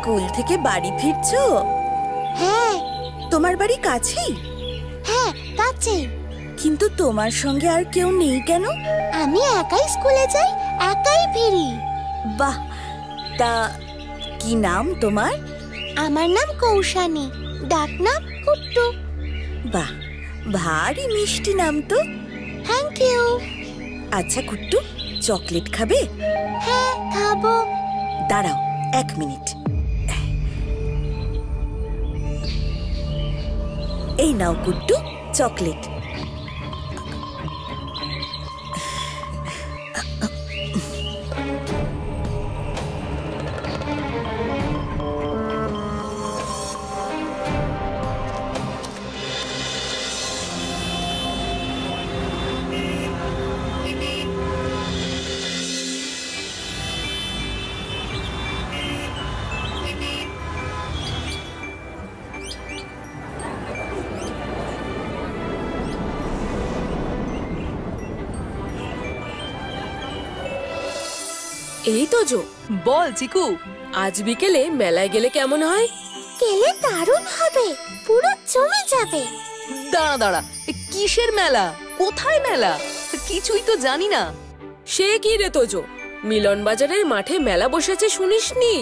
School থেকে বাড়ি ফিরছো? হ্যাঁ। তোমার বাড়ি কাছেই? হ্যাঁ, কাছেই। কিন্তু তোমার সঙ্গে আর কেউ নেই কেন? আমি একাই স্কুলে যাই, একাই ফিরি। বাহ, তা কি নাম তোমার? আমার নাম কৌশানী, ডাকনাম কুট্টু। বাহ, ভারী মিষ্টি নাম তো। Thank you. আচ্ছা কুট্টু, চকলেট খাবে? হ্যাঁ, খাবো। দাঁড়াও 1 মিনিট। এই নাও কুট্টু, চকলেট। এই তো জো, বল চিকু, আজ বিকেলে মেলায় গেলে কেমন হয়? গেলে দারুণ হবে, পুরো জমে যাবে। দাঁড়া দাঁড়া, কিসের মেলা? কোথায় মেলা? কিছুই তো জানি না। সে কি রে তোজো, মিলন বাজারের মাঠে মেলা বসেছে শুনিসনি?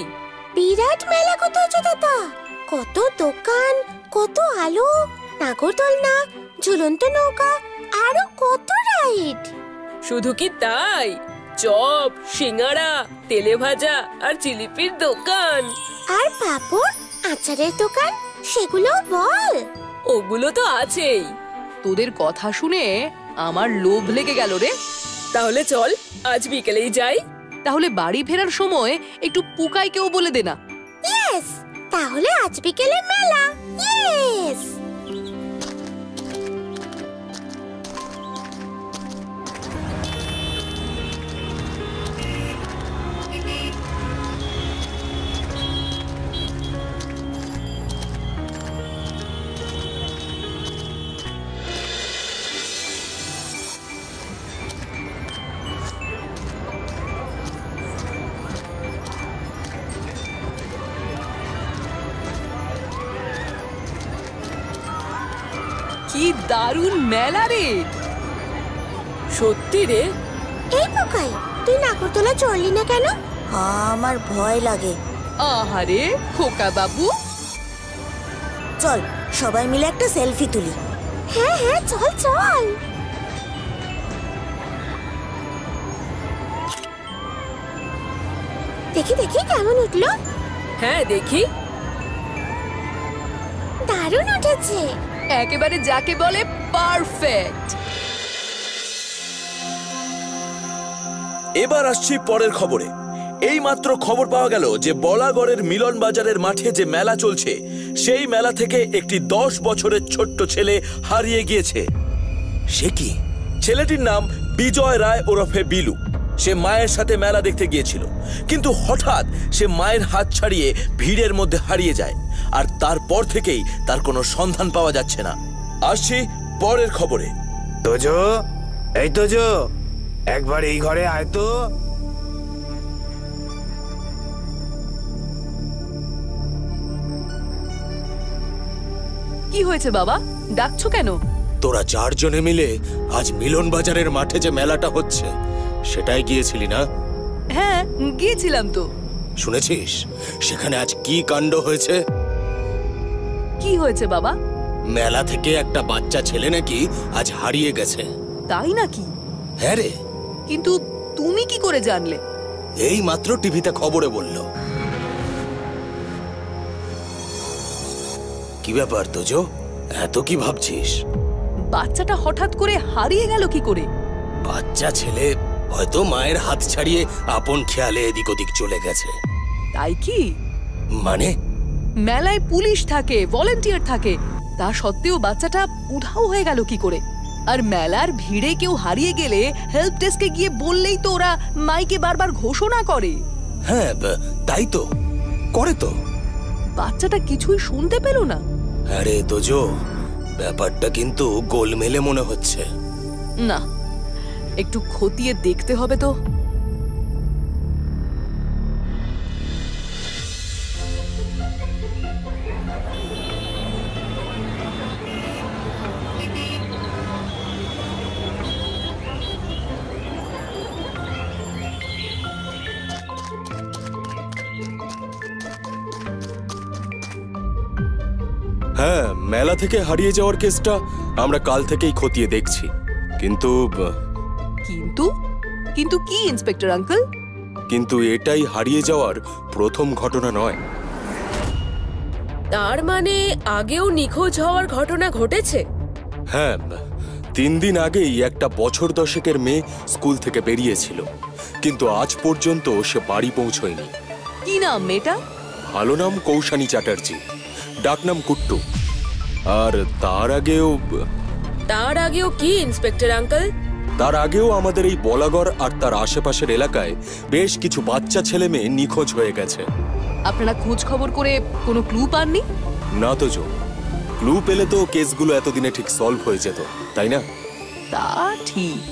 বিরাট মেলা কত দাদা, কত দোকান, কত আলো, নাগরদোলনা, ঝুলন্ত নৌকা, আরো কত রাইড। শুধু কি তাই, চপ, সিঙ্গাড়া, তেলে ভাজা আর জিলিপির দোকান। আর পাপড়, আচারের দোকান, সেগুলো বল। ওগুলো তো আছেই। তোদের কথা শুনে আমার লোভ লেগে গেল রে। তাহলে চল আজ বিকেলেই যাই। তাহলে বাড়ি ফেরার সময় একটু পুকাইকেও বলে দে না। ইয়েস, তাহলে আজ বিকেলে মেলা। ইয়েস। কি দারুণ মেলা রে। সত্যি রে। এই পোকাই, তুই নাগরদোলা চড়লি না কেন? আমার ভয় লাগে। আহারে খোকা বাবু, চল সবাই মিলে একটা সেলফি তুলি। হ্যাঁ হ্যাঁ, চল চল। দেখি দেখি কেমন উঠলো। হ্যাঁ দেখি। দারুণ উঠেছে। একেবারে যাকে বলে পারফেক্ট। এবার আসছি পরের খবরে। এই মাত্র খবর পাওয়া গেল যে বলাগড়ের মিলন বাজারের মাঠে যে মেলা চলছে, সেই মেলা থেকে একটি 10 বছরের ছোট্ট ছেলে হারিয়ে গিয়েছে। সে কি? ছেলেটির নাম বিজয় রায় ওরফে বিলু। সে মায়ের সাথে মেলা দেখতে গিয়েছিল, কিন্তু হঠাৎ সে মায়ের হাত ছাড়িয়ে ভিড়ের মধ্যে হারিয়ে যায়, আর তারপর থেকেই তার কোনো সন্ধান পাওয়া যাচ্ছে না। আসছি পরের খবরে। তোজো, এই তোজো, একবার এই ঘরে আয় তো। কি হয়েছে বাবা, ডাকছো কেন? তোরা 4 জনে মিলে আজ মিলন বাজারের মাঠে যে মেলাটা হচ্ছে সেটাই গিয়েছিলি না? হ্যাঁ গিয়েছিলাম তো। শুনেছিস সেখানে আজ কি কাণ্ড হয়েছে? কি হয়েছে বাবা? মেলা থেকে একটা বাচ্চা ছেলে নাকি আজ হারিয়ে গেছে। তাই নাকি? হ্যাঁ রে। কিন্তু তুমি কি করে জানলে? এই মাত্র টিভিতে খবরে বলল। কি ব্যাপার তোজো, এত কি ভাবছিস? বাচ্চাটা হঠাৎ করে হারিয়ে গেল কি করে? বাচ্চা ছেলে হয়তো মায়ের হাত ছাড়িয়ে আপন খেয়ালে এদিক ওদিক চলে গেছে। তাই কি? মানে? মেলায় পুলিশ থাকে, ভলেন্টিয়ার থাকে, তা সত্ত্বেও বাচ্চাটা উধাও হয়ে গেল কি করে? আর মেলার ভিড়ে কেউ হারিয়ে গেলে হেল্প ডেস্কে গিয়ে বললেই তো ওরা মাইকে বারবার ঘোষণা করে। হ্যাঁ তাই তো করে তো। বাচ্চাটা কিছুই শুনতে পেল না। আরে তোজো, ব্যাপারটা কিন্তু গোলমেলে মনে হচ্ছে। না, একটু খতিয়ে দেখতে হবে তো। মেলা থেকে হারিয়ে যাওয়ার কেসটা আমরা কাল থেকেই খতিয়ে দেখছি, কিন্তু কিন্তু কিন্তু কি ইন্সপেক্টর আঙ্কেল? কিন্তু এটাই হারিয়ে যাওয়ার প্রথম ঘটনা নয়। তার মানে আগেও নিখোঁজ হওয়ার ঘটনা ঘটেছে? হ্যাঁ, 3 দিন আগেই একটা বছর দশেকের মেয়ে স্কুল থেকে বেরিয়েছিল, কিন্তু আজ পর্যন্ত সে বাড়ি পৌঁছয়নি। কি নাম মেয়েটা? ভালো নাম কৌশানী চ্যাটার্জি, ডাকনাম কুট্টু। আর তার আগেও কি ইন্সপেক্টর আঙ্কেল? তার আগেও আমাদের এই বলাগড় আর তার আশেপাশের এলাকায় বেশ কিছু বাচ্চা ছেলে মেয়ে নিখোঁজ হয়ে গেছে। আপনারা খোঁজ খবর করে কোনো ক্লু পাননি? না তো জো, ক্লু পেলে তো কেসগুলো এতদিনে ঠিক সলভ হয়ে যেত, তাই না? তা ঠিক।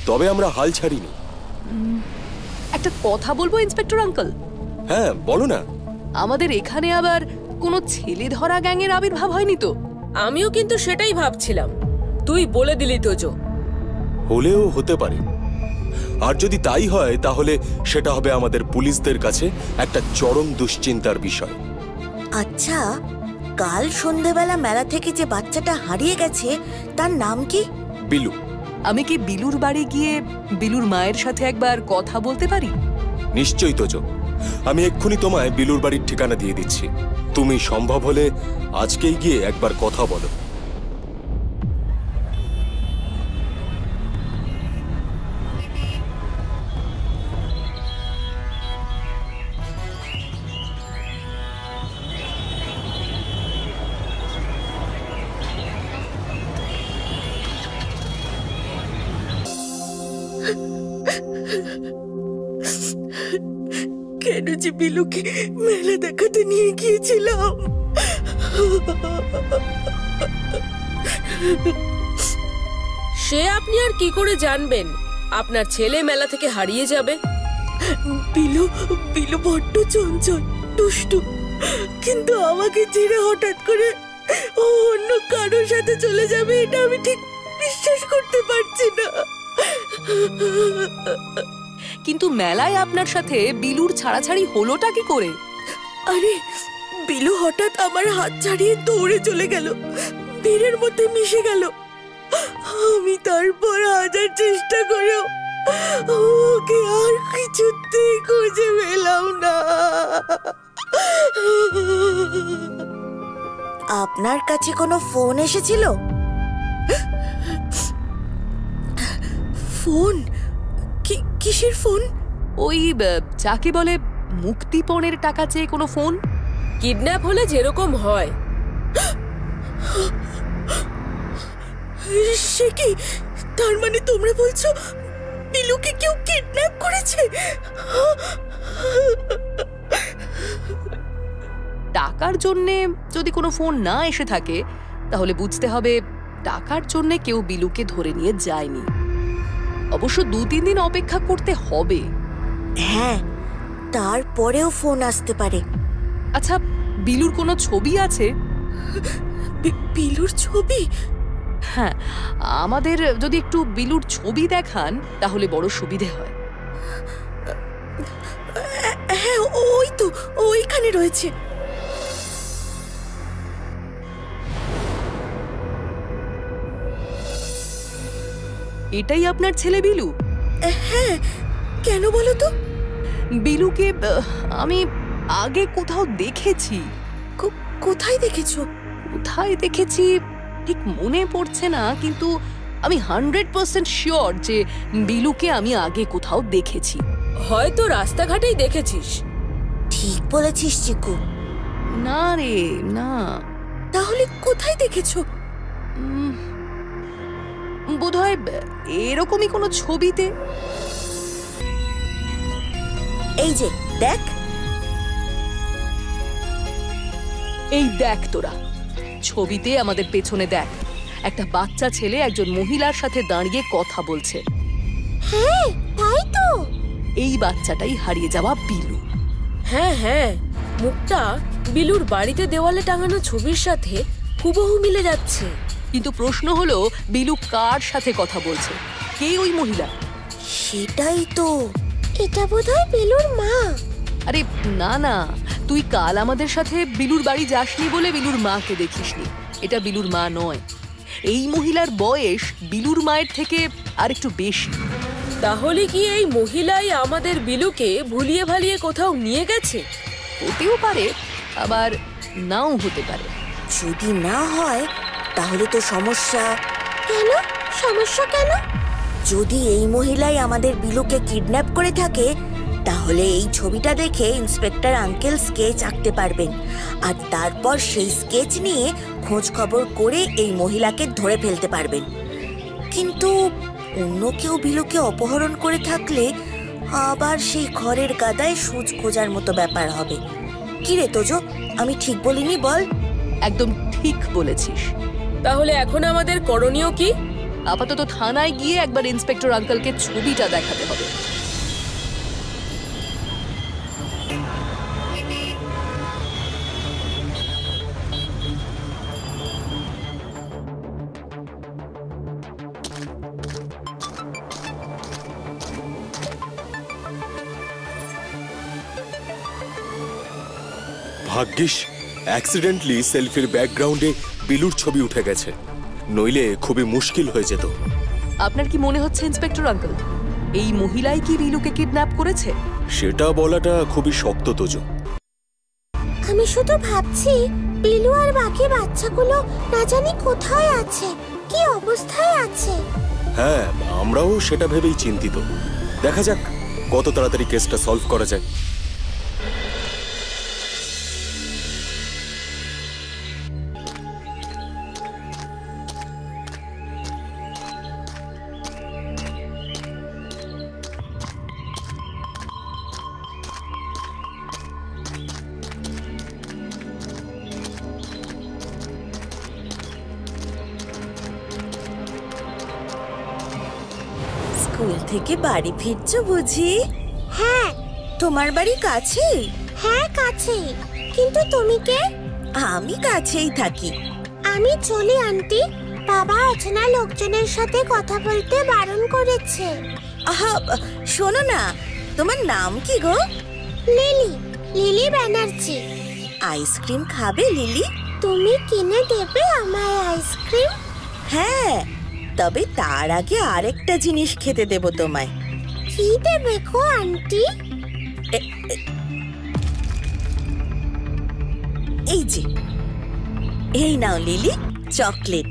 তবে আমরা হাল ছাড়িনি। একটা কথা বলবো ইন্সপেক্টর আঙ্কেল? হ্যাঁ, বলো না। আমাদের এখানে আবার কোনো ছেলে ধরা গ্যাংয়ের আবির্ভাব হয়নি তো? আমিও কিন্তু সেটাই ভাবছিলাম, তুই বলে দিলি তো জো। হলেও হতে পারে, আর যদি তাই হয় তাহলে সেটা হবে আমাদের পুলিশদের কাছে একটা চরম দুশ্চিন্তার বিষয়। আচ্ছা, কাল সন্ধেবেলা মেলা থেকে যে বাচ্চাটা হারিয়ে গেছে তার নাম কি? বিলু। আমি কি বিলুর বাড়ি গিয়ে বিলুর মায়ের সাথে একবার কথা বলতে পারি? নিশ্চয়ই তোজো, আমি এক্ষুনি তোমায় বিলুর বাড়ির ঠিকানা দিয়ে দিচ্ছি। তুমি সম্ভব হলে আজকেই গিয়ে একবার কথা বলো। কেন যে বিলুকে মেলা দেখাতে নিয়ে গিয়েছিলাম? সে আপনি আর কি করে জানবেন আপনার ছেলে মেলা থেকে হারিয়ে যাবে? বিলু বড্ড চঞ্চল, দুষ্টু, কিন্তু আমাকে ছেড়ে হঠাৎ করে ও অন্য কারোর সাথে চলে যাবে এটা আমি ঠিক বিশ্বাস করতে পারছি না। কিন্তু মেলায় আপনার সাথে বিলুর ছাড়াছাড়ি হলোটা কি করে? আরে, বিলু হঠাৎ আমার হাত ছাড়িয়ে দৌড়ে চলে গেল, ভিড়ের মধ্যে মিশে গেল। আমি তারপর হাজার চেষ্টা করেও ওকে আর কিছুতেই খুঁজে পেলাম না। আপনার কাছে কোনো ফোন এসেছিল? ফোন? কিসের ফোন? ওই যাকে বলে মুক্তিপণের টাকা চেয়ে কোনো ফোন। কিডন্যাপ হলে যেরকম হয়। সে কি? তার মানে তোমরা বলছো বিলুকে কেউ কিডন্যাপ করেছে? টাকার জন্যে যদি কোনো ফোন না এসে থাকে তাহলে বুঝতে হবে টাকার জন্যে কেউ বিলুকে ধরে নিয়ে যায়নি। অবশ্য 2-3 দিন অপেক্ষা করতে হবে। হ্যাঁ, তারপরেও ফোন আসতে পারে। আচ্ছা, বিলুর কোনো ছবি আছে? বিলুর ছবি? হ্যাঁ, আমাদের যদি একটু বিলুর ছবি দেখান তাহলে বড় সুবিধে হয়। হ্যাঁ, ওই তো ওইখানে রয়েছে। এটাই আপনার ছেলে বিলু? হ্যাঁ, কেন বলো তো? বিলুকে আমি আগে কোথাও দেখেছি। কোথায় দেখেছো? কোথায় দেখেছি ঠিক মনে পড়ছে না, কিন্তু আমি 100% শিওর যে বিলুকে আমি আগে কোথাও দেখেছি। হয়তো রাস্তাঘাটেই দেখেছিস। ঠিক বলেছিস চিকু। না রে, না। তাহলে কোথায় দেখেছো? বোধহয় এরকমই কোনো ছবিতে। এই যে দেখ। এই দেখ তোরা, ছবিতে আমাদের পেছনে দেখ, একটা বাচ্চা ছেলে একজন মহিলার সাথে দাঁড়িয়ে কথা বলছে। হ্যাঁ, তাই তো। এই বাচ্চাটাই হারিয়ে যাওয়া বিলু। হ্যাঁ হ্যাঁ, মুখটা বিলুর বাড়িতে দেওয়ালে টাঙানো ছবির সাথে হুবহু মিলে যাচ্ছে। কিন্তু প্রশ্ন হলো বিলু কার সাথে কথা বলছে? কে ওই মহিলা? সেটাই তো। এটা বোধহয় বিলুর মা। আরে না না, তুই কাল আমাদের সাথে বিলুর বাড়ি যাসনি বলে বিলুর মাকে দেখিসনি। এটা বিলুর মা নয়। এই মহিলার বয়স বিলুর মায়ের থেকে আর একটু বেশি। তাহলে কি এই মহিলাই আমাদের বিলুকে ভুলিয়ে ভালিয়ে কোথাও নিয়ে গেছে? হতেও পারে, আবার নাও হতে পারে। যদি না হয় তাহলে তো সমস্যা। কেন? সমস্যা কেন? যদি এই মহিলাই আমাদের বিলুকে কিডন্যাপ করে থাকে, তাহলে এই ছবিটা দেখে ইন্সপেক্টর আঙ্কেল স্কেচ আঁকতে পারবেন, আর তারপর সেই স্কেচ নিয়ে খোঁজ খবর করে এই মহিলাকে ধরে ফেলতে পারবেন। কিন্তু অন্য কেউ বিলুকে অপহরণ করে থাকলে আবার সেই ঘরের গাদায় সূচ খোঁজার মতো ব্যাপার হবে। কি রে তোজো, আমি ঠিক বলিনি বল? একদম ঠিক বলেছিস। তাহলে এখন আমাদের করণীয় কি? আপাতত থানায় গিয়ে একবার ইন্সপেক্টর আঙ্কেলকে ছবিটা দেখাতে হবে। ভাগ্যিস অ্যাক্সিডেন্টলি সেলফির ব্যাকগ্রাউন্ডে বিলুর ছবি উঠে গেছে, নইলে খুবই মুশকিল হয়ে যেত। আপনার কি মনে হচ্ছে ইন্সপেক্টর আঙ্কেল, এই মহিলাই কি বিলুকে কিডন্যাপ করেছে? সেটা বলাটা খুবই শক্ত তোজো। আমি শুধু ভাবছি বিলু আর বাকি বাচ্চাগুলো না জানি কোথায় আছে, কি অবস্থায় আছে। হ্যাঁ, আমরাও সেটা ভেবেই চিন্তিত। দেখা যাক কত তাড়াতাড়ি কেসটা সলভ করা যায়। স্কুল থেকে বাড়ি ফিরছো বুঝি? হ্যাঁ। তোমার বাড়ি কাছে? হ্যাঁ, কাছে। কিন্তু তুমি কে? আমি কাছেই থাকি। আমি চলি আন্টি। বাবা অচেনা লোকজনের সাথে কথা বলতে বারণ করেছে। আহা, শোনো না, তোমার নাম কি গো? Lily, Lily Banerjee. আইসক্রিম খাবে লিলি? তুমি কিনে দেবে আমায় আইসক্রিম? হ্যাঁ, তবে তার আগে আরেকটা জিনিস খেতে দেব তোমায়। কি দেবে গো আন্টি? এই যে, এই নাও লিলি, চকলেট।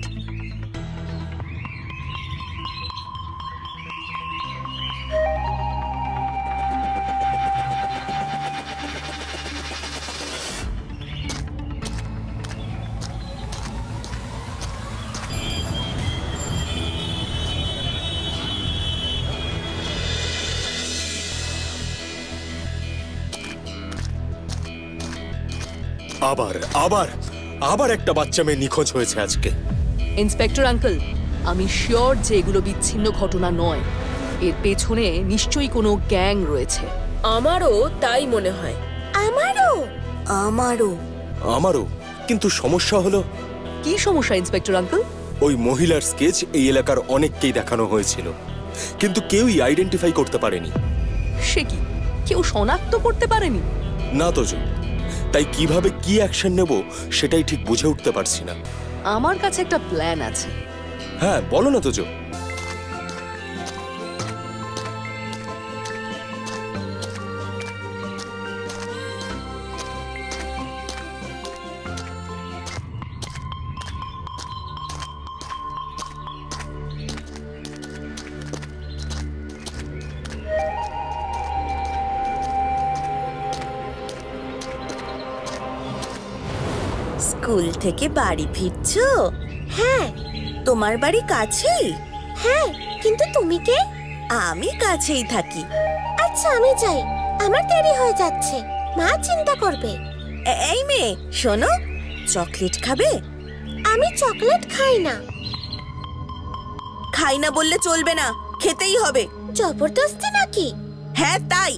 আবার আবার আবার একটা বাচ্চা মেয়ে নিখোঁজ হয়েছে আজকে। ইন্সপেক্টর আঙ্কেল, আমি শিওর যে এগুলো বিচ্ছিন্ন ঘটনা নয়, এর পেছনে নিশ্চয়ই কোনো গ্যাং রয়েছে। আমারও তাই মনে হয়। আমারও। আমারও। আমারও, কিন্তু সমস্যা হলো। কি সমস্যা ইন্সপেক্টর আঙ্কেল? ওই মহিলার স্কেচ এই এলাকার অনেককেই দেখানো হয়েছিল, কিন্তু কেউই আইডেন্টিফাই করতে পারেনি। সে কি, কেউ শনাক্ত করতে পারেনি? না তোজো, তাই কিভাবে কি অ্যাকশন নেব সেটাই ঠিক বুঝে উঠতে পারছি না। আমার কাছে একটা প্ল্যান আছে। হ্যাঁ, বলো না তোজো। স্কুল থেকে বাড়ি ফিরছো? হ্যাঁ। তোমার বাড়ি কাছেই? হ্যাঁ, কিন্তু তুমি কে? আমি কাছেই থাকি। আচ্ছা, আমি যাই, আমার দেরি হয়ে যাচ্ছে, মা চিন্তা করবে। এই মেয়ে, শোনো, চকলেট খাবে? আমি চকলেট খাই না। খাই না বললে চলবে না, খেতেই হবে। জবরদস্তি নাকি? হ্যাঁ, তাই।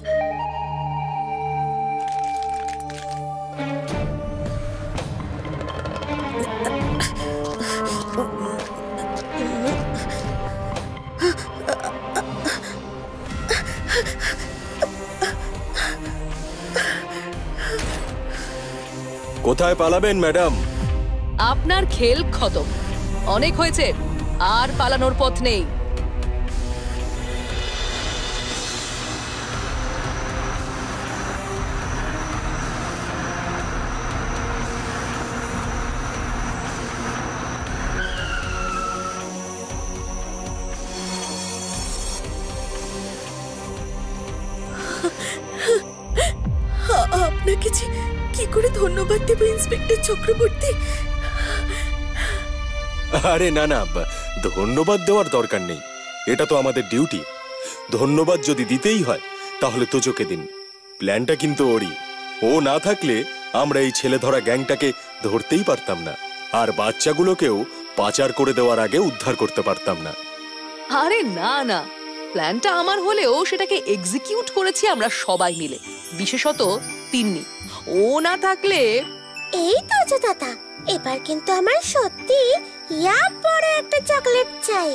কোথায় পালাবেন ম্যাডাম? আপনার খেল খতম। অনেক হয়েছে, আর পালানোর পথ নেই। আপনাকে যে কি করে ধন্যবাদ দেব ইন্সপেক্টর চক্রবর্তী। আরে না না, ধন্যবাদ দেওয়ার দরকার নেই, এটা তো আমাদের ডিউটি। ধন্যবাদ যদি দিতেই হয় তাহলে তোজোকে দিন। প্ল্যানটা কিন্তু ওরই। ও না থাকলে আমরা এই ছেলে ধরা গ্যাংটাকে ধরতেই পারতাম না, আর বাচ্চাগুলোকেও পাচার করে দেওয়ার আগে উদ্ধার করতে পারতাম না। আরে না না, প্ল্যানটা আমার হলেও সেটাকে এক্সিকিউট করেছি আমরা সবাই মিলে, বিশেষত তিন্নি। ও না থাকলে। এই তো যে দাদা, এবার কিন্তু আমার সত্যি ইয়া বড় একটা চকলেট চাই।